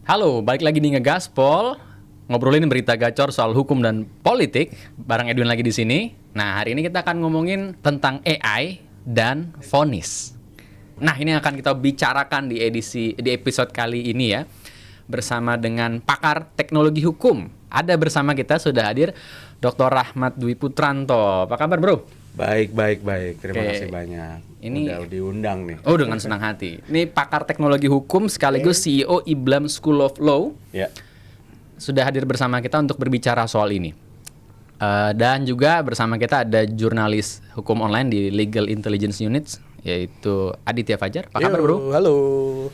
Halo, balik lagi di Ngegaspol, ngobrolin berita gacor soal hukum dan politik. Bareng Edwin lagi di sini. Nah, hari ini kita akan ngomongin tentang AI dan vonis. Nah, ini akan kita bicarakan di episode kali ini ya, bersama dengan pakar teknologi hukum. Ada bersama kita sudah hadir Dr. Rahmat Dwi Putranto. Apa kabar, Bro? Baik. Terima kasih banyak. Ini udah diundang nih. Oh, dengan senang hati. Ini pakar teknologi hukum sekaligus CEO IBLAM School of Law. Ya. Sudah hadir bersama kita untuk berbicara soal ini. Dan juga bersama kita ada jurnalis hukum online di Legal Intelligence Unit, yaitu Aditya Fajar. Apa kabar, Bro? Halo.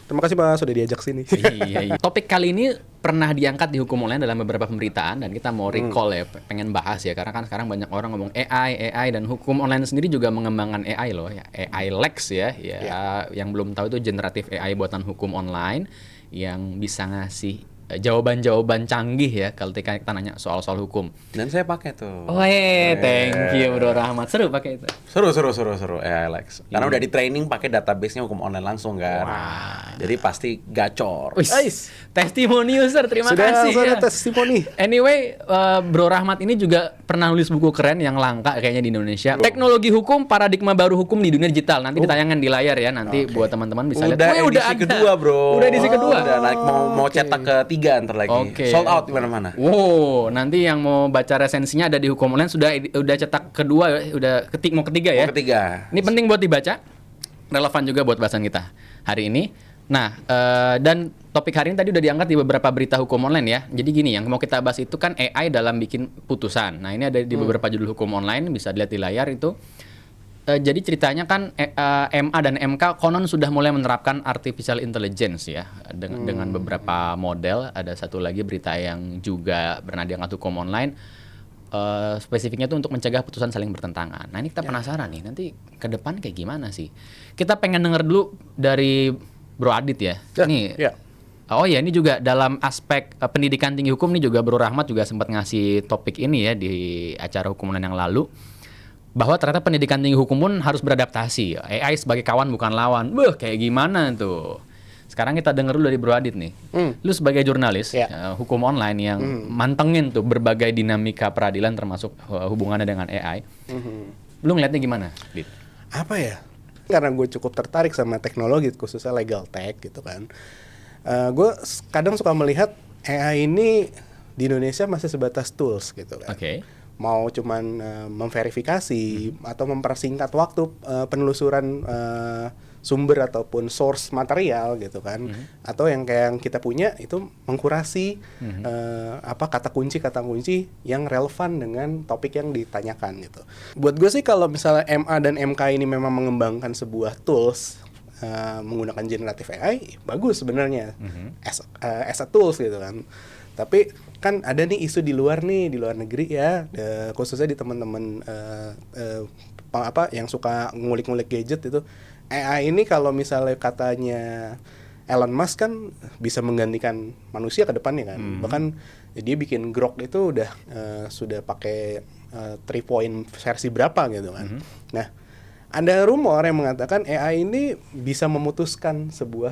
Terima kasih Mas sudah diajak sini. Iya. Topik kali ini pernah diangkat di hukum online dalam beberapa pemberitaan, dan kita mau recall ya, pengen bahas ya, karena kan sekarang banyak orang ngomong AI dan hukum online sendiri juga mengembangkan AI loh ya, AI Lex ya. Yang belum tahu itu generatif AI buatan hukum online yang bisa ngasih jawaban-jawaban canggih ya ketika kita nanya soal-soal hukum. Dan saya pakai tuh. Oh, thank you Bro Rahmat. Seru pakai itu. Seru AI Lex. Karena udah di training pakai database-nya hukum online langsung kan. Jadi pasti gacor. Testimoni user, terima kasih. Sudah ya. testimoni. Anyway, Bro Rahmat ini juga pernah nulis buku keren yang langka kayaknya di Indonesia. Teknologi hukum, paradigma baru hukum di dunia digital. Nanti ditayangkan di layar ya. Nanti buat teman-teman bisa lihat. Udah edisi kedua, Bro. Udah edisi kedua. Udah naik mau cetak ketiga ntar lagi. Sold out di mana-mana. Wow, nanti yang mau baca resensinya ada di hukum online, udah cetak kedua, udah mau ketiga ya. Ketiga. Ini penting buat dibaca. Relevan juga buat bahasan kita hari ini. Nah, dan topik hari ini tadi udah diangkat di beberapa berita hukum online ya. Jadi gini, yang mau kita bahas itu kan AI dalam bikin putusan. Nah, ini ada di beberapa judul hukum online, bisa dilihat di layar itu. Jadi ceritanya kan MA dan MK konon sudah mulai menerapkan artificial intelligence ya, dengan beberapa model. Ada satu lagi berita yang juga pernah diangkat hukum online, spesifiknya itu untuk mencegah putusan saling bertentangan. Nah, ini kita penasaran nih, nanti ke depan kayak gimana sih? Kita pengen denger dulu dari Bro Adit ya. Oh ya, ini juga dalam aspek pendidikan tinggi hukum nih juga Bro Rahmat juga sempat ngasih topik ini ya di acara hukum online yang lalu, bahwa ternyata pendidikan tinggi hukum pun harus beradaptasi. AI sebagai kawan bukan lawan. Kayak gimana tuh? Sekarang kita denger dulu dari Bro Adit nih. Lu sebagai jurnalis hukum online yang mantengin tuh berbagai dinamika peradilan termasuk hubungannya dengan AI. Lu ngeliatnya gimana, Dit? Apa ya? Karena gue cukup tertarik sama teknologi, khususnya legal tech gitu kan. Gue kadang suka melihat AI ini di Indonesia masih sebatas tools gitu kan. Mau cuman memverifikasi atau mempersingkat waktu penelusuran sumber ataupun source material gitu kan, atau yang kayak yang kita punya itu mengkurasi kata kunci yang relevan dengan topik yang ditanyakan gitu. Buat gue sih kalau misalnya MA dan MK ini memang mengembangkan sebuah tools menggunakan generative AI, bagus sebenarnya as a tools gitu kan. Tapi kan ada nih isu di luar negeri ya, khususnya di teman-teman yang suka ngulik-ngulik gadget itu. AI ini kalau misalnya katanya Elon Musk kan bisa menggantikan manusia ke depannya kan. Bahkan dia bikin Grok itu udah sudah pakai 3 versi berapa gitu kan. Nah, ada rumor yang mengatakan AI ini bisa memutuskan sebuah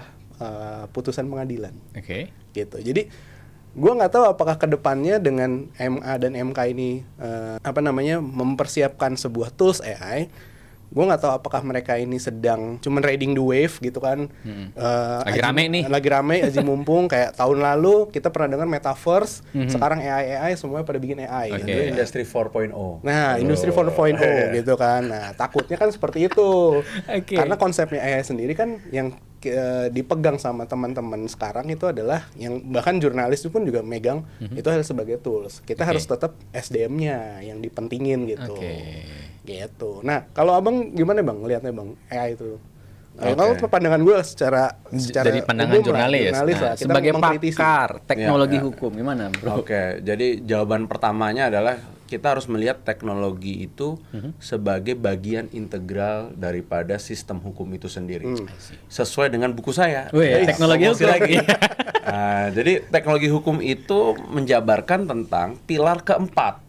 putusan pengadilan. Gitu. Jadi gue nggak tahu apakah kedepannya dengan MA dan MK ini mempersiapkan sebuah tools AI. Gue nggak tahu apakah mereka ini sedang cuman riding the wave gitu kan. Lagi rame aja mumpung kayak tahun lalu kita pernah dengar metaverse, sekarang AI semuanya pada bikin AI gitu. Industri 4.0. Nah, Industri 4.0 gitu kan. Nah, takutnya kan seperti itu. Karena konsepnya AI sendiri kan yang dipegang sama teman-teman sekarang itu adalah yang bahkan jurnalis pun juga megang itu hal sebagai tools. Kita harus tetap SDM-nya yang dipentingin gitu. Gitu. Nah, kalau Abang gimana Bang lihatnya Bang AI itu? Kalau pandangan gue secara dari pandangan jurnalis lah, sebagai pakar teknologi hukum gimana, Bro? Jadi jawaban pertamanya adalah kita harus melihat teknologi itu sebagai bagian integral daripada sistem hukum itu sendiri. Sesuai dengan buku saya. Wih, teknologi promosi hukum. lagi. Jadi teknologi hukum itu menjabarkan tentang pilar keempat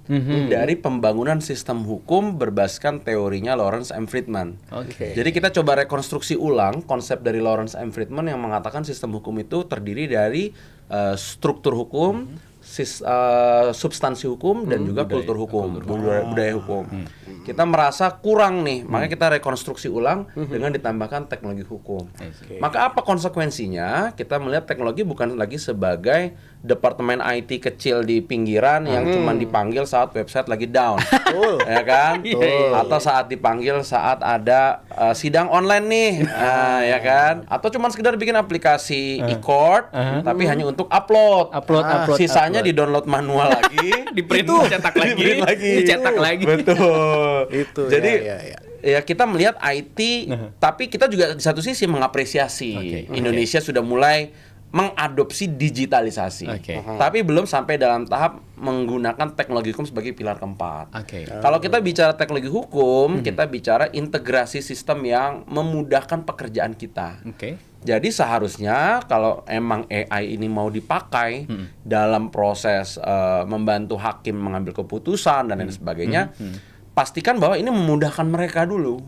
dari pembangunan sistem hukum berbasiskan teorinya Lawrence M. Friedman. Oke. Jadi kita coba rekonstruksi ulang konsep dari Lawrence M. Friedman yang mengatakan sistem hukum itu terdiri dari struktur hukum, substansi hukum, dan juga kultur hukum, budaya hukum. Kita merasa kurang nih, makanya kita rekonstruksi ulang dengan ditambahkan teknologi hukum. Maka apa konsekuensinya? Kita melihat teknologi bukan lagi sebagai departemen IT kecil di pinggiran yang cuma dipanggil saat website lagi down, ya kan? Atau saat dipanggil saat ada sidang online nih, ya kan? Atau cuma sekedar bikin aplikasi e-court, tapi hanya untuk upload. Sisanya di-download manual lagi, Di print, cetak lagi, dicetak lagi. Betul. Itu. Jadi ya. ya kita melihat IT, tapi kita juga di satu sisi mengapresiasi Indonesia sudah mulai mengadopsi digitalisasi, tapi belum sampai dalam tahap menggunakan teknologi hukum sebagai pilar keempat. Kalau kita bicara teknologi hukum, kita bicara integrasi sistem yang memudahkan pekerjaan kita. Jadi seharusnya kalau emang AI ini mau dipakai dalam proses membantu hakim mengambil keputusan dan lain sebagainya, pastikan bahwa ini memudahkan mereka dulu.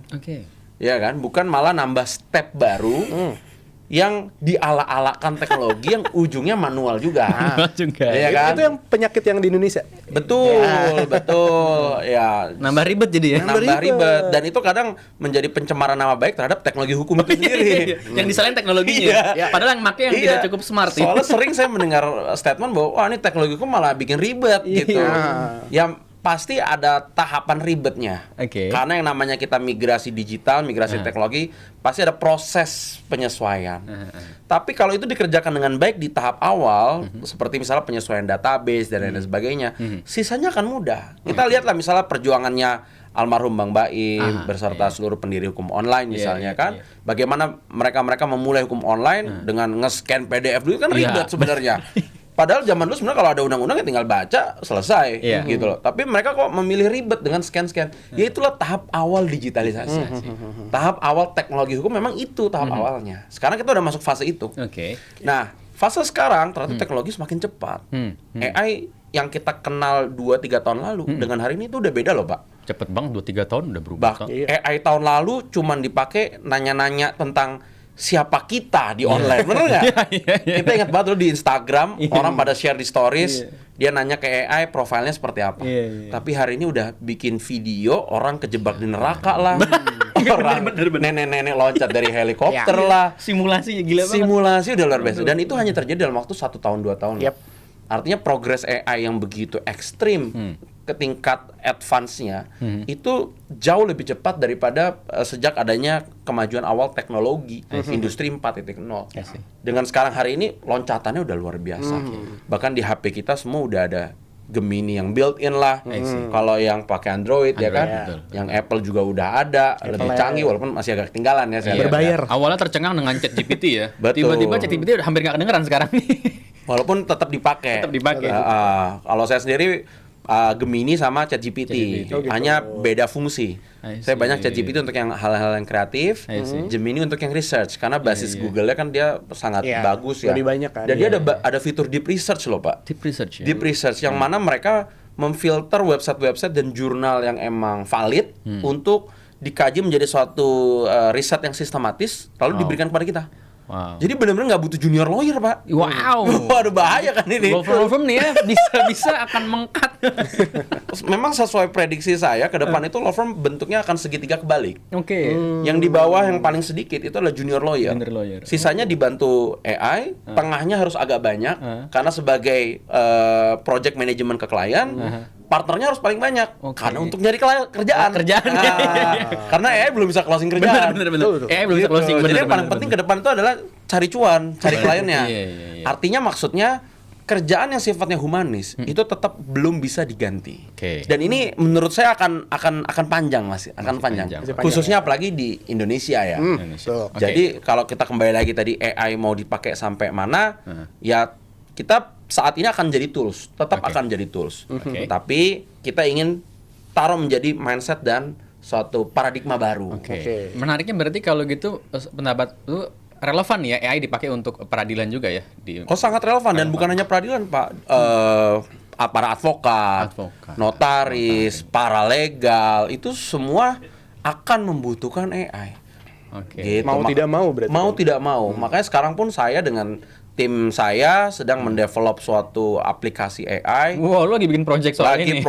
Ya kan, bukan malah nambah step baru yang diala-alakan teknologi yang ujungnya manual juga. Ya kan? Itu yang penyakit yang di Indonesia. Betul, betul. Ya, Nambah ribet jadi ya. nambah ribet, dan itu kadang menjadi pencemaran nama baik terhadap teknologi hukum itu sendiri. Yang disalahin teknologinya. Padahal yang make yang tidak cukup smart. Soalnya sering saya mendengar statement bahwa wah ini teknologi hukum malah bikin ribet gitu. Yang pasti ada tahapan ribetnya. Karena yang namanya kita migrasi digital, migrasi teknologi, pasti ada proses penyesuaian. Tapi kalau itu dikerjakan dengan baik di tahap awal, seperti misalnya penyesuaian database dan lain sebagainya, sisanya akan mudah. Kita lihatlah misalnya perjuangannya almarhum Bang Baim beserta seluruh pendiri hukum online misalnya kan. Bagaimana mereka memulai hukum online dengan nge-scan PDF dulu kan ribet sebenarnya. Padahal zaman dulu sebenarnya kalau ada undang-undang ya tinggal baca selesai gitu loh. Tapi mereka kok memilih ribet dengan scan-scan. Ya itulah tahap awal digitalisasi. Tahap awal teknologi hukum memang itu tahap awalnya. Sekarang kita udah masuk fase itu. Nah, fase sekarang ternyata teknologi semakin cepat. AI yang kita kenal 2-3 tahun lalu dengan hari ini itu udah beda loh, Pak. Cepet bang, 2-3 tahun udah berubah. AI tahun lalu cuman dipakai nanya-nanya tentang siapa kita di online, bener nggak? Kita ingat banget dulu di Instagram orang pada share di stories, dia nanya ke AI profilnya seperti apa. Tapi hari ini udah bikin video orang kejebak di neraka lah, orang nenek-nenek loncat dari helikopter lah. Simulasinya gila banget. Simulasi udah luar biasa, dan itu hanya terjadi dalam waktu 1 tahun 2 tahun. Artinya progres AI yang begitu ekstrim ke tingkat advance-nya itu jauh lebih cepat daripada sejak adanya kemajuan awal teknologi industri 4.0. Dengan sekarang hari ini loncatannya udah luar biasa. Bahkan di HP kita semua udah ada Gemini yang built-in lah. Kalau yang pakai Android ya kan, yang Apple juga udah ada, lebih canggih walaupun masih agak ketinggalan ya saya lihat. Berbayar. Awalnya tercengang dengan ChatGPT ya. Betul. Tiba-tiba ChatGPT udah hampir nggak kedengeran sekarang nih. Walaupun tetap dipakai. Kalau saya sendiri Gemini sama ChatGPT, hanya beda fungsi. Saya banyak ChatGPT untuk yang hal-hal yang kreatif, Gemini untuk yang research, karena basis Google-nya kan dia sangat bagus ya. Lebih banyak kan. Dan dia ada fitur deep research loh, Pak. Deep research ya. Deep research yang mana mereka memfilter website-website dan jurnal yang emang valid untuk dikaji menjadi suatu riset yang sistematis lalu diberikan kepada kita. Jadi benar-benar nggak butuh junior lawyer, Pak. Waduh, bahaya kan ini. Law firm nih ya bisa akan mengkat. Memang sesuai prediksi saya ke depan itu law firm bentuknya akan segitiga kebalik. Yang di bawah yang paling sedikit itu adalah junior lawyer. Sisanya dibantu AI, tengahnya harus agak banyak karena sebagai project management ke klien. Partnernya harus paling banyak karena untuk nyari kerjaan. Karena AI belum bisa closing kerjaan. Bener. AI belum bisa closing. Jadi yang paling penting ke depan itu adalah cari cuan, cari kliennya. Artinya maksudnya kerjaan yang sifatnya humanis itu tetap belum bisa diganti. Dan ini menurut saya akan panjang akan panjang. Khususnya apalagi di Indonesia ya. Jadi kalau kita kembali lagi tadi AI mau dipakai sampai mana, ya kita saat ini akan jadi tools, tetap akan jadi tools. Tapi kita ingin taruh menjadi mindset dan suatu paradigma baru. Menariknya berarti kalau gitu pendapat lu relevan ya AI dipakai untuk peradilan juga ya? Sangat relevan dan bukan hanya peradilan, Pak. Para advokat, notaris, paralegal, itu semua akan membutuhkan AI. Gitu. Mau tidak mau berarti. Mau tidak mau. Makanya sekarang pun saya dengan tim saya sedang mendevelop suatu aplikasi AI. Wow, lo lagi bikin project soal ini.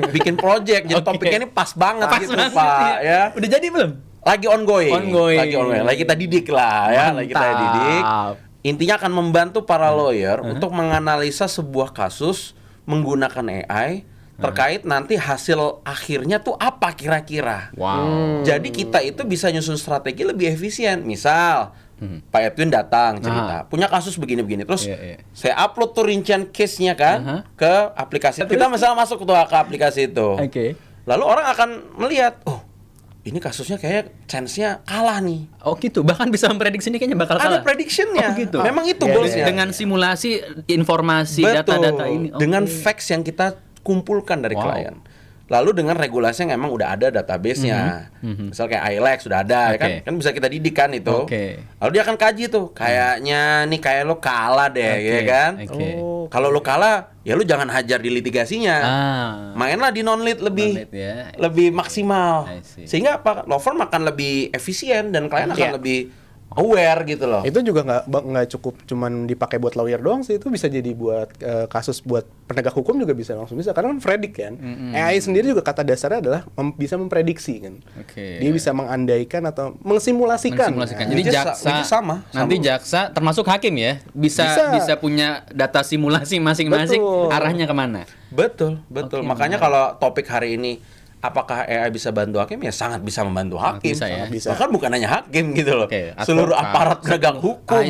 Bikin project. Jadi topiknya ini pas banget gitu, Pak. Ya. Udah jadi belum? Lagi ongoing. Lagi kita didik lah ya. Lagi kita didik. Intinya akan membantu para lawyer untuk menganalisa sebuah kasus menggunakan AI terkait nanti hasil akhirnya tuh apa kira-kira. Jadi kita itu bisa nyusun strategi lebih efisien. Misal Pak Edwin datang cerita, punya kasus begini-begini. Terus saya upload tuh rincian case-nya kan ke aplikasi. Kita misalnya masuk ke aplikasi itu. Lalu orang akan melihat, oh ini kasusnya kayak chance-nya kalah nih. Oh gitu, bahkan bisa memprediksi ini kayaknya bakal kalah. Ada prediction-nya. Gitu. Memang itu goals-nya. Dengan simulasi informasi data-data ini. Dengan facts yang kita kumpulkan dari klien. Lalu dengan regulasi yang emang udah ada database-nya. Misal kayak ILEX sudah ada, kan bisa kita didik kan itu. Lalu dia akan kaji tuh, kayaknya nih kayak lo kalah deh, ya kan? Kalau lo kalah, ya lo jangan hajar di litigasinya. Mainlah di non-lit lebih maksimal. Sehingga apa? Law firm akan lebih efisien dan klien akan lebih aware gitu loh. Itu juga nggak cukup cuman dipakai buat lawyer doang sih, itu bisa jadi buat kasus buat penegak hukum juga bisa langsung bisa karena kan predik kan. AI sendiri juga kata dasarnya adalah bisa memprediksi kan. Dia bisa mengandaikan atau mengsimulasikan. Jadi jaksa nanti jaksa termasuk hakim ya bisa punya data simulasi masing-masing arahnya kemana. Betul. Makanya kalau topik hari ini apakah AI bisa bantu hakim? Ya sangat bisa membantu hakim. Bisa. Bahkan bukan hanya hakim gitu loh. Seluruh aparat penegak hukum.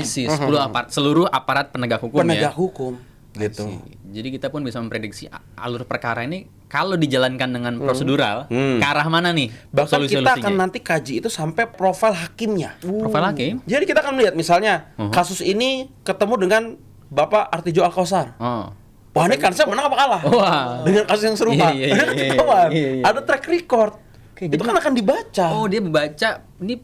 Seluruh aparat penegak hukum hukum gitu. Jadi kita pun bisa memprediksi alur perkara ini kalau dijalankan dengan prosedural ke arah mana nih? Bahkan kita akan nanti kaji itu sampai profil hakimnya. Profil hakim? Jadi kita akan melihat misalnya kasus ini ketemu dengan Bapak Artijo Alkosar. Wah, ini kansnya menang apa kalah? Dengan kasus yang serupa. Ada track record. Itu kan akan dibaca. Oh, dia membaca ini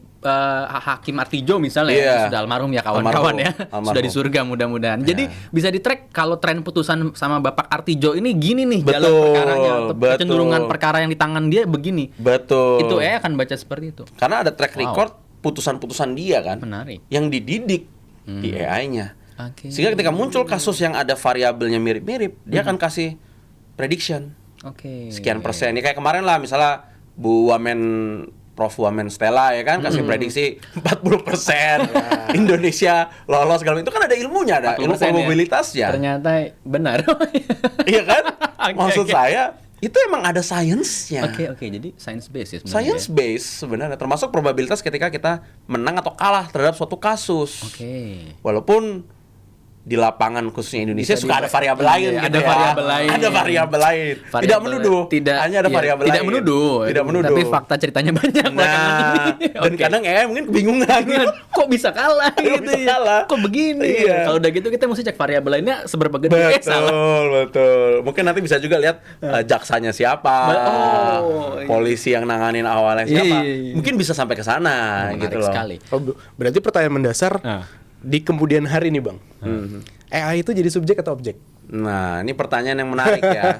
Hakim Artijo misalnya sudah almarhum ya kawan-kawan ya. Sudah di surga mudah-mudahan. Jadi bisa di-track kalau tren putusan sama Bapak Artijo ini gini nih jalan perkaranya. Kecenderungan perkara yang di tangan dia begini. Itu akan baca seperti itu. Karena ada track record putusan-putusan dia kan. Menarik. Yang dididik di AI-nya. Sehingga ketika muncul kasus yang ada variabelnya mirip-mirip, dia akan kasih prediction. Sekian persen. Ini kayak kemarin lah misalnya Prof. Wamen Stella ya kan kasih prediksi 40% Indonesia lolos segala itu kan ada ilmunya, ada ilmu probabilitasnya. Ternyata benar. Iya kan? Maksud saya itu emang ada science-nya. Jadi science based sebenarnya termasuk probabilitas ketika kita menang atau kalah terhadap suatu kasus. Walaupun di lapangan khususnya Indonesia suka ada variabel lain gitu Ada variabel lain. Tidak menuduh. Hanya ada variabel lain. Tidak menuduh. Tapi fakta ceritanya banyak. Dan kadang mungkin kebingungan. Kok bisa kalah gitu ya? Kok begini? Kalau udah gitu kita mesti cek variabel lainnya seberapa gede. Betul. Mungkin nanti bisa juga lihat jaksanya siapa. Polisi yang nanganin awalnya siapa. Mungkin bisa sampai ke sana gitu loh. Sekali. Berarti pertanyaan mendasar di kemudian hari nih Bang, AI itu jadi subjek atau objek? Nah, ini pertanyaan yang menarik ya.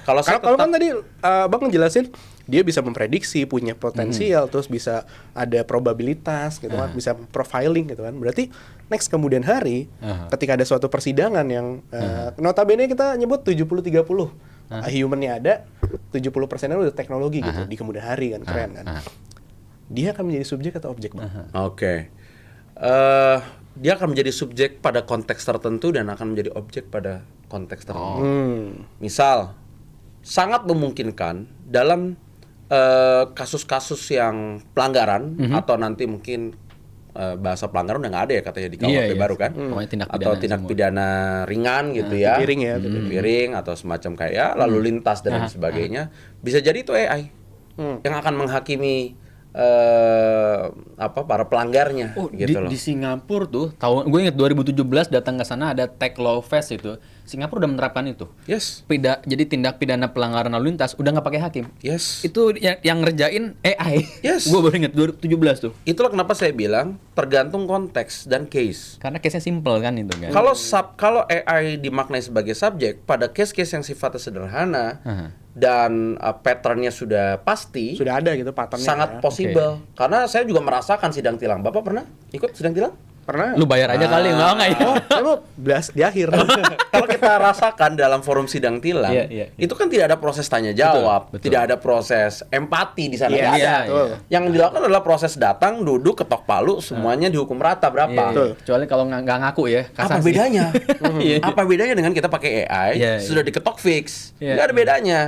Kalau kan tadi Bang ngejelasin dia bisa memprediksi, punya potensial, terus bisa ada probabilitas gitu kan, bisa profiling gitu kan. Berarti next kemudian hari ketika ada suatu persidangan yang notabene kita nyebut 70-30. Human-nya ada, 70%-nya udah teknologi gitu di kemudian hari kan, keren kan. Dia akan menjadi subjek atau objek, Bang? Dia akan menjadi subjek pada konteks tertentu dan akan menjadi objek pada konteks tertentu. Misal, sangat memungkinkan dalam kasus-kasus yang pelanggaran atau nanti mungkin bahasa pelanggaran udah nggak ada ya katanya di KUHP baru kan, atau tindak pidana ringan gitu ya, piring atau semacam kayak lalu lintas dan sebagainya, bisa jadi itu AI yang akan menghakimi para pelanggarnya gitu loh. Di Singapura tuh gue inget 2017 datang ke sana ada Tech Law Fest itu. Singapura udah menerapkan itu. Yes. Jadi tindak pidana pelanggaran lalu lintas udah nggak pakai hakim. Yes. Itu yang ngerjain AI. Yes. Gue baru inget 2017 tuh. Itulah kenapa saya bilang tergantung konteks dan case. Karena case-nya simple kan itu kan. Kalau AI dimaknai sebagai subjek pada case-case yang sifatnya sederhana dan pattern-nya sudah pasti, sudah ada gitu pattern-nya. Sangat possible. Okay. Karena saya juga merasakan sidang tilang. Bapak pernah ikut sidang tilang? Pernah. Lu bayar aja kali, enggak ya? Saya mau belas di akhir. Kalau kita rasakan dalam forum sidang tilang, itu kan tidak ada proses tanya jawab, betul. Tidak ada proses empati di sana. Yang dilakukan adalah proses datang, duduk, ketok palu, semuanya dihukum rata berapa. Kecuali kalau nggak ngaku ya. Kasasi. Apa bedanya? Apa bedanya dengan kita pakai AI? Sudah diketok fix, nggak ada bedanya.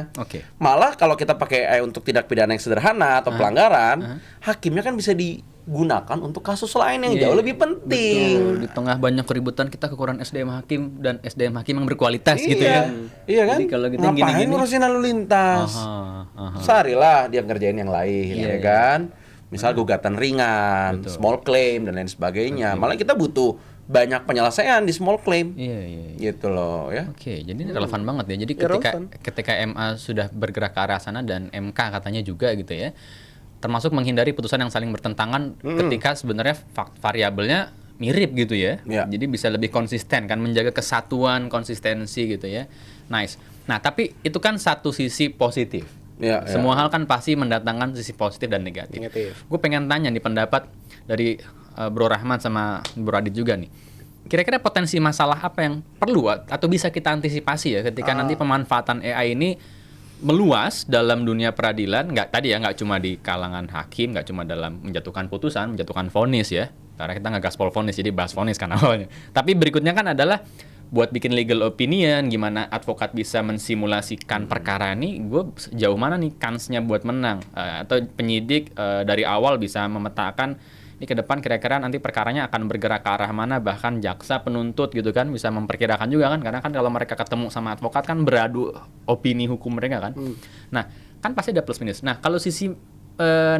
Malah kalau kita pakai AI untuk tindak pidana yang sederhana atau pelanggaran, hakimnya kan bisa digunakan untuk kasus lain yang jauh lebih penting. Betul. Di tengah banyak keributan kita kekurangan SDM hakim dan SDM hakim yang berkualitas gitu ya. Iya kan? Jadi kalau kita ngapain ngurusin lalu lintas? Seharilah dia ngerjain yang lain, ya kan? Misal gugatan ringan, small claim dan lain sebagainya. Malah kita butuh banyak penyelesaian di small claim. Gitu loh ya. Oke, jadi ini relevan banget ya. Jadi ketika MA sudah bergerak ke arah sana dan MK katanya juga gitu ya. Termasuk menghindari putusan yang saling bertentangan ketika sebenarnya variabelnya mirip gitu ya. Jadi bisa lebih konsisten kan, menjaga kesatuan, konsistensi gitu ya. Nice. Nah, tapi itu kan satu sisi positif. Semua hal kan pasti mendatangkan sisi positif dan negatif. Gue pengen tanya nih pendapat dari Bro Rahman sama Bro Adit juga nih. Kira-kira potensi masalah apa yang perlu atau bisa kita antisipasi ya ketika nanti pemanfaatan AI ini meluas dalam dunia peradilan, nggak cuma di kalangan hakim, nggak cuma dalam menjatuhkan putusan, menjatuhkan vonis ya, karena kita nggak gaspol vonis, jadi bahas vonis kan awalnya. Tapi berikutnya kan adalah buat bikin legal opinion, gimana advokat bisa mensimulasikan perkara ini, gue sejauh mana nih kansnya buat menang, atau penyidik dari awal bisa memetakan ini ke depan kira-kira nanti perkaranya akan bergerak ke arah mana, bahkan jaksa penuntut gitu kan bisa memperkirakan juga kan, karena kan kalau mereka ketemu sama advokat kan beradu opini hukum mereka kan. Nah kan pasti ada plus minus. Nah kalau sisi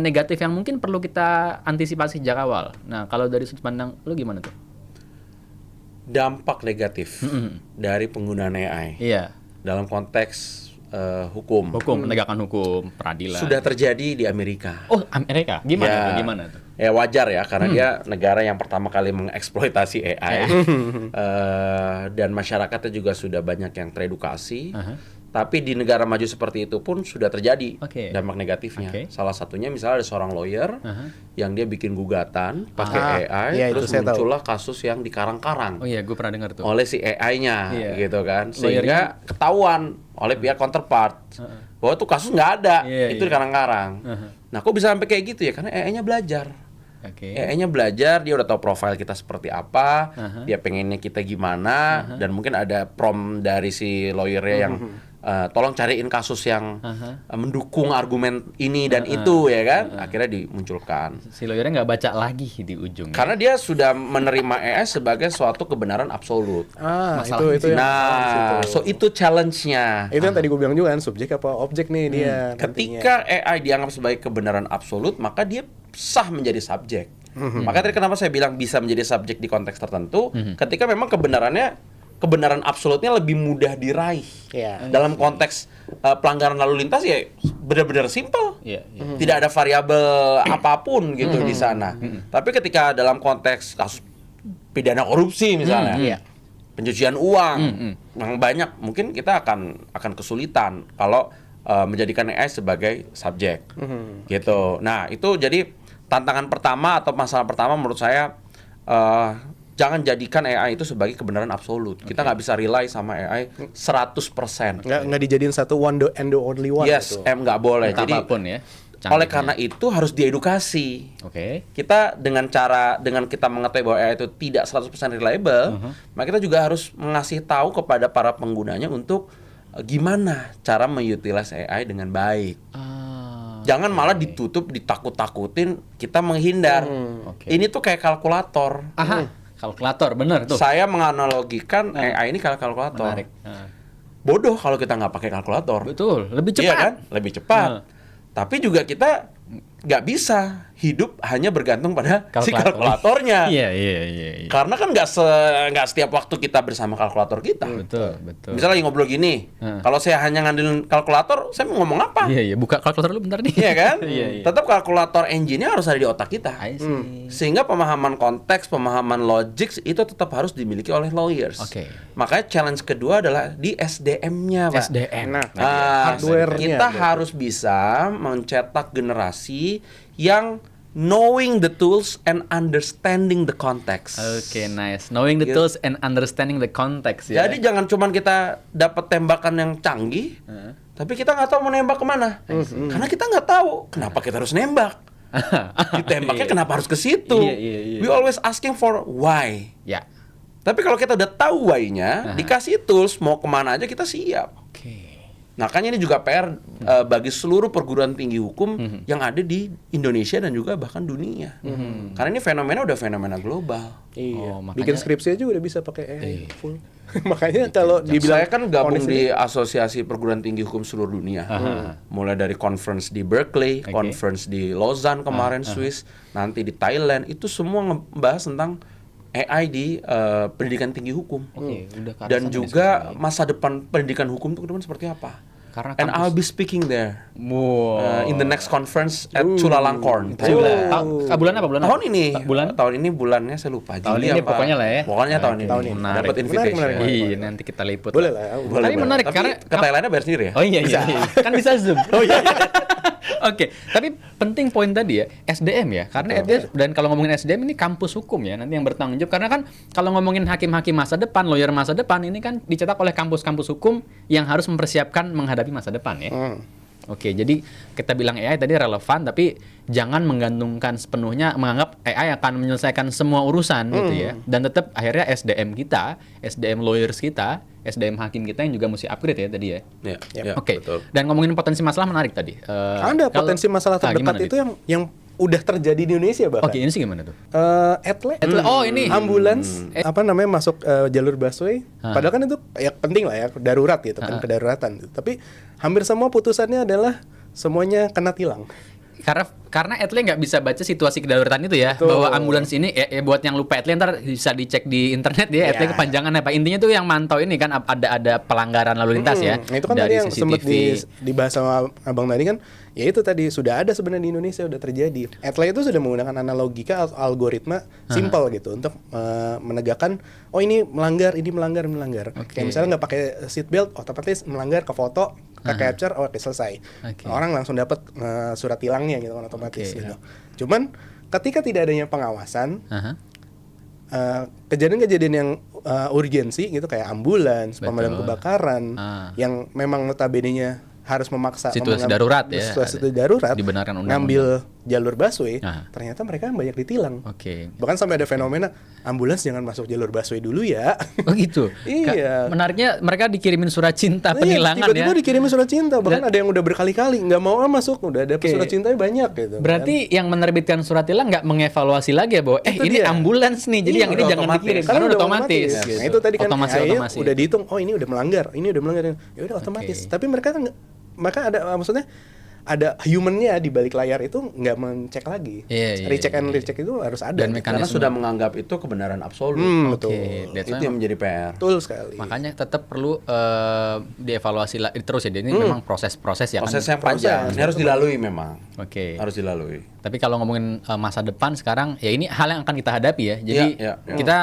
negatif yang mungkin perlu kita antisipasi sejak awal, nah kalau dari sudut pandang lu gimana tuh? Dampak negatif dari penggunaan AI dalam konteks hukum, penegakan hukum, peradilan sudah terjadi di Amerika. Oh, Amerika? Gimana tuh? Ya wajar ya, karena dia negara yang pertama kali mengeksploitasi AI dan masyarakatnya juga sudah banyak yang teredukasi. Tapi di negara maju seperti itu pun sudah terjadi dampak negatifnya. Salah satunya misalnya ada seorang lawyer yang dia bikin gugatan pakai AI, terus muncullah kasus yang dikarang-karang. Oh iya, gue pernah dengar tuh. Oleh si AI-nya, gitu kan, sehingga ketahuan oleh pihak counterpart bahwa tuh kasus nggak ada, itu dikarang-karang. Nah, kok bisa sampai kayak gitu ya? Karena AI-nya belajar. AI-nya belajar, dia udah tahu profil kita seperti apa, dia pengennya kita gimana, dan mungkin ada prompt dari si lawyer-nya yang tolong cariin kasus yang mendukung argumen ini dan itu ya kan, akhirnya dimunculkan. Si lawyernya nggak baca lagi di ujungnya. Karena dia sudah menerima AI sebagai suatu kebenaran absolut. Itu challenge-nya. Itu yang tadi gue bilang juga kan, subjek apa objek nih dia. Ketika AI dianggap sebagai kebenaran absolut, maka dia sah menjadi subjek. Maka tadi kenapa saya bilang bisa menjadi subjek di konteks tertentu, ketika memang kebenaran absolutnya lebih mudah diraih. Dalam konteks pelanggaran lalu lintas ya benar-benar simpel. Tidak ada variabel apapun gitu di sana. Tapi ketika dalam konteks kasus pidana korupsi misalnya, pencucian uang yang banyak, mungkin kita akan kesulitan kalau menjadikan AI sebagai subjek. Gitu. Nah, itu jadi tantangan pertama atau masalah pertama menurut saya, jangan jadikan AI itu sebagai kebenaran absolut. Kita nggak bisa rely sama AI 100%. Nggak dijadiin satu one and the only one. Yes, gitu. nggak boleh. Jadi apapun ya. Oleh karena itu harus diedukasi. Kita dengan kita mengetahui bahwa AI itu tidak 100% reliable, maka kita juga harus mengasih tahu kepada para penggunanya untuk gimana cara mengutilize AI dengan baik. Jangan malah ditutup, ditakut-takutin, kita menghindar. Ini tuh kayak kalkulator. Kalkulator, bener tuh. Saya menganalogikan AI ini kayak kalkulator. Menarik. Bodoh kalau kita nggak pakai kalkulator. Betul, lebih cepat. Iya kan? Lebih cepat. Tapi juga kita nggak bisa hidup hanya bergantung pada si kalkulatornya. Iya. Karena kan nggak setiap waktu kita bersama kalkulator kita. Betul. Misalnya lagi ngobrol gini, kalau saya hanya ngandelin kalkulator, saya mau ngomong apa? Iya, buka kalkulator dulu bentar nih. Iya kan? Iya. Tetap kalkulator engine-nya harus ada di otak kita. Sehingga pemahaman konteks, pemahaman logik itu tetap harus dimiliki oleh lawyers. Makanya challenge kedua adalah di SDM-nya, Pak. SDM. Hardware-nya. Kita harus bisa mencetak generasi yang knowing the tools and understanding the context. Oke, nice. Knowing the tools and understanding the context ya. Jadi jangan cuman kita dapat tembakan yang canggih, tapi kita nggak tahu mau nembak kemana. Karena kita nggak tahu kenapa kita harus nembak. Ditembaknya kenapa harus ke situ? Iya. We always asking for why. Ya. Tapi kalau kita udah tahu why-nya, dikasih tools mau kemana aja kita siap. Oke. Makanya ini juga PR bagi seluruh perguruan tinggi hukum yang ada di Indonesia dan juga bahkan dunia. Karena ini fenomena udah fenomena global. Iya. Makanya, bikin skripsi aja udah bisa pakai AI full. Makanya kalau dibilang saya kan gabung di Asosiasi Perguruan Tinggi Hukum seluruh dunia. Mulai dari conference di Berkeley, conference di Lausanne kemarin Swiss, nanti di Thailand, itu semua ngebahas tentang AI di pendidikan tinggi hukum. Dan juga masa depan pendidikan hukum itu ke depan seperti apa? And I'll be speaking there in the next conference at Chulalongkorn. Bulan apa? Tahun ini. Bulan? Tahun ini bulannya saya lupa. Tahun ini pokoknya lah ya. Pokoknya tahun ini. Menarik. Dapat invitation. Iya, nanti kita liput. boleh lah. Tapi menarik Tapi karena ke Thailandnya bayar sendiri ya? Oh iya. Kan bisa Zoom. Oke, tapi penting poin tadi ya, SDM ya. Karena SDM, dan kalau ngomongin SDM ini kampus hukum ya, nanti yang bertanggung jawab. Karena kan kalau ngomongin hakim-hakim masa depan, lawyer masa depan, ini kan dicetak oleh kampus-kampus hukum yang harus mempersiapkan menghadapi masa depan ya. Oke, jadi kita bilang AI tadi relevan, tapi jangan menggantungkan sepenuhnya, menganggap AI akan menyelesaikan semua urusan gitu ya. Dan tetap akhirnya SDM kita, SDM lawyers kita, SDM hakim kita yang juga mesti upgrade ya tadi ya. Oke. Dan ngomongin potensi masalah menarik tadi. Ada potensi masalah terdekat itu yang udah terjadi di Indonesia bahkan. Oke, ini sih gimana tuh? Etle. Oh, ini Ambulans masuk jalur busway. Padahal kan itu ya penting lah ya, darurat gitu kan, kedaruratan. Tapi hampir semua putusannya adalah semuanya kena tilang. Karena Etle nggak bisa baca situasi kedaruratan itu ya. Betul. Bahwa ambulans ini buat yang lupa Etle ntar bisa dicek di internet ya. Etle kepanjangan apa, intinya tuh yang mantau ini kan ada pelanggaran lalu lintas ya. Nah, itu kan dari tadi yang sempat dibahas sama Abang tadi kan, ya itu tadi sudah ada sebenarnya di Indonesia, udah terjadi. Etle itu sudah menggunakan analogika algoritma simple gitu untuk menegakkan ini melanggar. Kayak misalnya nggak pakai seat belt, otomatis melanggar, ke foto, ke capture, selesai. Orang langsung dapat surat tilangnya gitu kan otomatis gitu. Cuman ketika tidak adanya pengawasan, kejadian-kejadian yang urgensi gitu kayak ambulans, pemadam kebakaran, yang memang notabene-nya harus memaksa situasi darurat dibenarkan ngambil jalur busway, ternyata mereka banyak ditilang. Bahkan sampai ada fenomena ambulans jangan masuk jalur busway dulu ya. Oh gitu. Iya. Menariknya mereka dikirimin surat cinta penilangan tiba-tiba dikirimin surat cinta, bahkan ada yang udah berkali-kali nggak mau masuk, udah ada surat cintanya banyak gitu. Berarti yang menerbitkan surat tilang nggak mengevaluasi lagi ya bahwa ini ambulans nih, jadi yang ini jangan dikirim karena udah otomatis. Nah itu tadi kan udah dihitung, ini udah melanggar, ya udah otomatis. Tapi mereka kan ada maksudnya ada human-nya di balik layar itu nggak mencek lagi. Recheck and recheck itu harus ada. Dan karena sudah menganggap itu kebenaran absolut. Betul. Itu yang menjadi PR. Betul sekali. Makanya tetap perlu dievaluasi terus ya. Ini memang proses-proses yang panjang. Ini harus dilalui memang. Harus dilalui. Tapi kalau ngomongin masa depan sekarang, ya ini hal yang akan kita hadapi ya. Jadi kita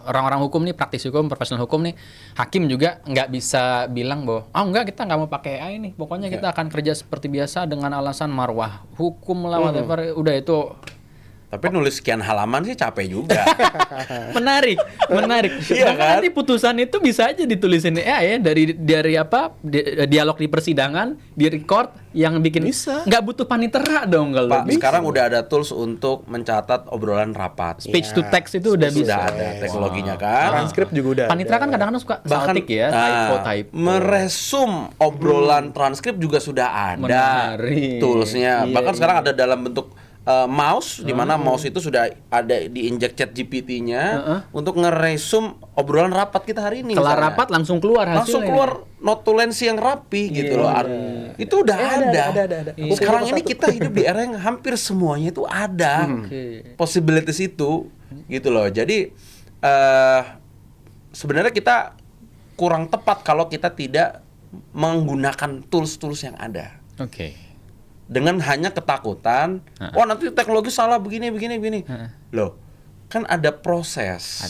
orang-orang hukum nih, praktisi hukum, profesional hukum nih, hakim juga nggak bisa bilang bahwa enggak, kita nggak mau pakai AI nih. Pokoknya kita akan kerja seperti biasa dengan alasan marwah hukum lah, whatever. Udah itu. Tapi nulis sekian halaman sih capek juga. menarik. Iya kan? Nanti putusan itu bisa aja ditulisin ya dari dialog di persidangan, di record yang bikin bisa. Nggak butuh panitera dong kalau. Pak, sekarang udah ada tools untuk mencatat obrolan rapat. Speech to text itu udah bisa. Sudah ada teknologinya kan. Transkrip juga udah. Panitera kan kadang-kadang suka saltik ya, typo. Meresum obrolan transkrip juga sudah ada. Toolsnya. Bahkan sekarang ada dalam bentuk mouse, di mana mouse itu sudah ada diinjek chat GPT-nya untuk ngeresum obrolan rapat kita hari ini. Kelar rapat langsung keluar hasilnya. Langsung keluar notulensi yang rapi gitu loh. Itu udah ada. Sekarang ini kita hidup di era yang hampir semuanya itu ada possibilities itu gitu loh. Jadi sebenarnya kita kurang tepat kalau kita tidak menggunakan tools-tools yang ada. Dengan hanya ketakutan, wah nanti teknologi salah begini. Loh, kan ada proses.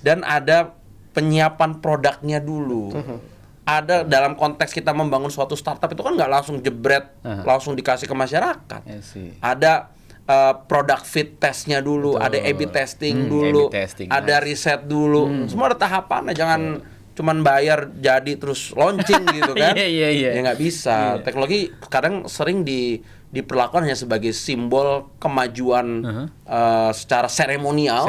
Dan ada penyiapan produknya dulu. Ada dalam konteks kita membangun suatu startup itu kan nggak langsung jebret, langsung dikasih ke masyarakat. Ada product fit testnya dulu, ada A/B testing dulu, ada riset dulu. Semua ada tahapannya, jangan cuman bayar jadi terus launching gitu kan. Ya nggak bisa. Teknologi kadang sering diperlakukan hanya sebagai simbol kemajuan secara seremonial,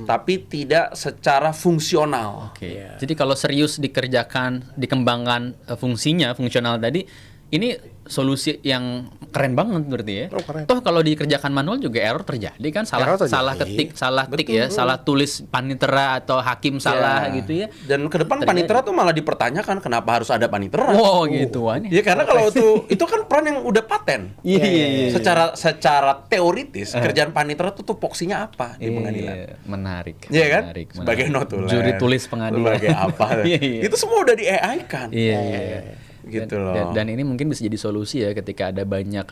tapi tidak secara fungsional. Jadi kalau serius dikembangkan fungsional tadi, ini solusi yang keren banget berarti ya. Toh kalau dikerjakan manual juga error terjadi kan, salah ketik, salah tik ya, salah tulis panitera atau hakim salah gitu ya. Dan ke depan panitera tuh malah dipertanyakan kenapa harus ada panitera. Gitu. Ya karena kalau itu kan peran yang udah paten. Secara teoritis kerjaan panitera tuh tupoksinya apa di pengadilan. Menarik. Iya kan? Sebagai notulen. Juri tulis pengadilan. Sebagai apa. Itu semua udah di AI kan. Gitu loh. Dan ini mungkin bisa jadi solusi ya ketika ada banyak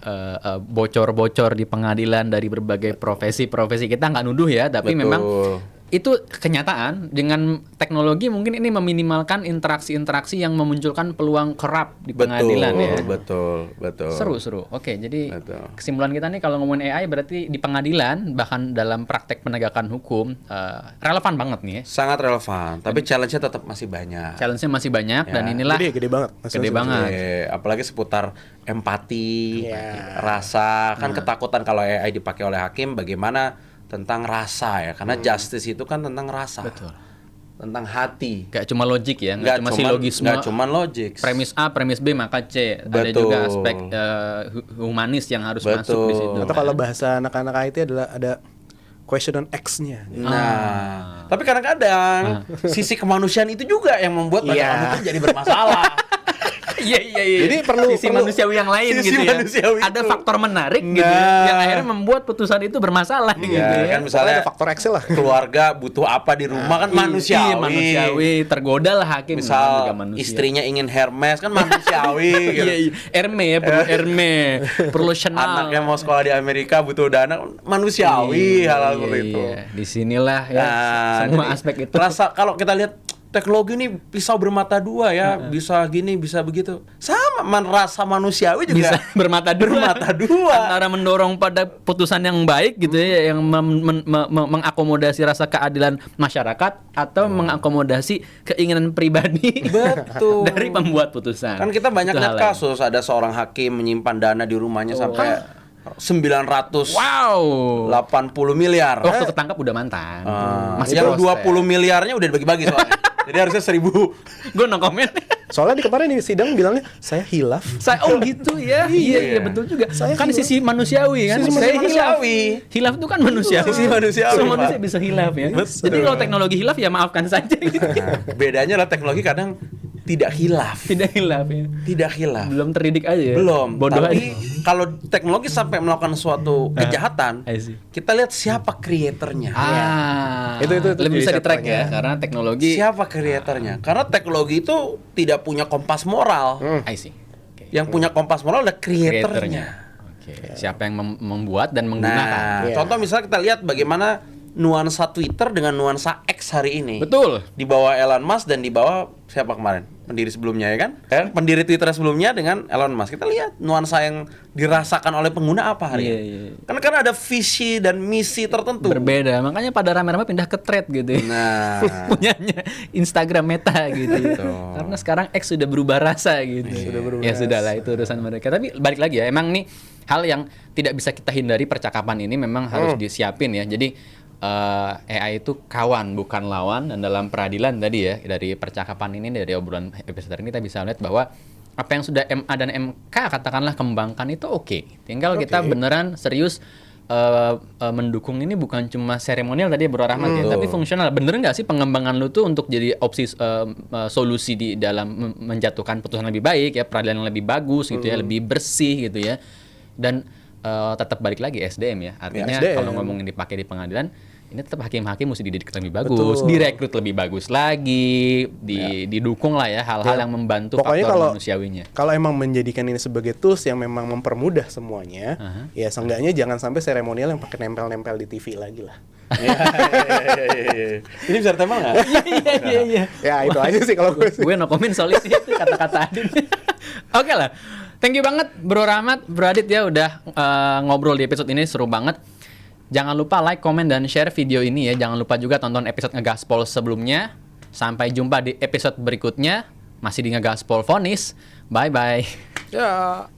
bocor-bocor di pengadilan dari berbagai profesi kita nggak nuduh ya, tapi memang itu kenyataan. Dengan teknologi mungkin ini meminimalkan interaksi-interaksi yang memunculkan peluang kerap di pengadilan ya. Betul. Seru. Oke, jadi kesimpulan kita nih kalau ngomongin AI berarti di pengadilan bahkan dalam praktek penegakan hukum relevan banget nih ya. Sangat relevan, tapi challenge-nya tetap masih banyak. Dan inilah gede banget. Apalagi seputar empati, rasa, kan ketakutan kalau AI dipakai oleh hakim bagaimana tentang rasa ya, karena justice itu kan tentang rasa. Tentang hati. Gak cuma logik ya, gak cuma silogisme. Gak cuma logik. Premis A, premis B, maka C. Ada juga aspek humanis yang harus masuk di situ. Atau kalau bahasa anak-anak IT adalah ada question on X-nya. Nah, tapi kadang-kadang sisi kemanusiaan itu juga yang membuat penegakan hukum jadi bermasalah. Iya. Jadi perlu manusiawi yang lain gitu ya. Ada faktor menarik gitu ya, yang akhirnya membuat putusan itu bermasalah gitu ya. Kan misalnya ada faktor X lah. Keluarga butuh apa di rumah kan manusiawi. Tergoda lah hakim. Misal istrinya ingin Hermes kan manusiawi gitu. Hermes perlu Hermes, perlu Chanel. Anaknya mau sekolah di Amerika butuh dana, manusiawi hal-hal seperti itu. Disinilah ya semua aspek itu. Rasa kalau kita lihat teknologi ini pisau bermata dua ya, bisa gini, bisa begitu. Sama rasa manusiawi juga bisa bermata dua. Antara mendorong pada putusan yang baik gitu ya, yang mengakomodasi rasa keadilan masyarakat atau mengakomodasi keinginan pribadi dari pembuat putusan. Kan kita banyak lihat kasus ada seorang hakim menyimpan dana di rumahnya sampai 980 miliar. Waktu ketangkap udah mantan. Masih yang 20 miliarnya udah dibagi-bagi soalnya. Jadi harusnya 1.000. Gue no comment. Soalnya di kemarin di sidang bilangnya saya hilaf. Gitu ya. Iya betul juga. Kan sisi manusiawi kan. Saya manusiawi. Hilaf itu kan manusiawi. Sisi manusiawi. Semua manusia bisa hilaf ya. Jadi kalau teknologi hilaf ya maafkan saja gitu. Bedanya lah teknologi kadang tidak hilaf. Tidak hilaf. Belum terdidik aja ya. Belum. Bodoh tapi aja. Kalau teknologi sampai melakukan suatu kejahatan, kita lihat siapa kreatornya. Itu lebih bisa di-track ya, karena teknologi. Siapa kreatornya? Karena teknologi itu tidak punya kompas moral. Yang punya kompas moral adalah kreatornya. Siapa yang membuat dan menggunakan. Contoh misalnya kita lihat bagaimana nuansa Twitter dengan nuansa X hari ini. Betul. Di bawah Elon Musk dan di bawah siapa kemarin? Pendiri sebelumnya ya kan? Pendiri Twitter sebelumnya dengan Elon Musk. Kita lihat nuansa yang dirasakan oleh pengguna apa hari ini. Karena kan ada visi dan misi tertentu. Berbeda. Makanya pada rame-rame pindah ke Thread gitu ya. Punyanya Instagram Meta gitu. Karena sekarang X sudah berubah rasa gitu. Ya sudahlah, itu urusan mereka. Tapi balik lagi ya, emang nih hal yang tidak bisa kita hindari, percakapan ini memang harus disiapin ya. Jadi AI itu kawan bukan lawan, dan dalam peradilan tadi ya, dari percakapan ini, dari obrolan episode ini kita bisa lihat bahwa apa yang sudah MA dan MK katakanlah kembangkan itu oke. Tinggal kita beneran serius mendukung ini bukan cuma seremonial tadi Bro Rahmat ya, tapi fungsional. Bener nggak sih pengembangan lu tuh untuk jadi opsi solusi di dalam menjatuhkan putusan lebih baik ya, peradilan yang lebih bagus gitu ya, lebih bersih gitu ya, dan tetap balik lagi SDM ya, artinya kalau ngomongin dipakai di pengadilan, ini tetap hakim-hakim mesti dididik lebih bagus, direkrut lebih bagus lagi, didukung lah ya hal-hal yang membantu faktor manusiawinya. Kalau emang menjadikan ini sebagai tools yang memang mempermudah semuanya, ya seenggaknya jangan sampai seremonial yang pakai nempel-nempel di TV lagi lah. Ini bisa ditempel nggak? Iya. Ya itu aja sih kalau gue. Gue no comment soal itu kata-kata Adit. Oke lah. Thank you banget Bro Rahmat, Bro Adit ya udah ngobrol di episode ini, seru banget. Jangan lupa like, comment, dan share video ini ya. Jangan lupa juga tonton episode Ngegaspol sebelumnya. Sampai jumpa di episode berikutnya. Masih di Ngegaspol Vonis. Bye-bye. Ya.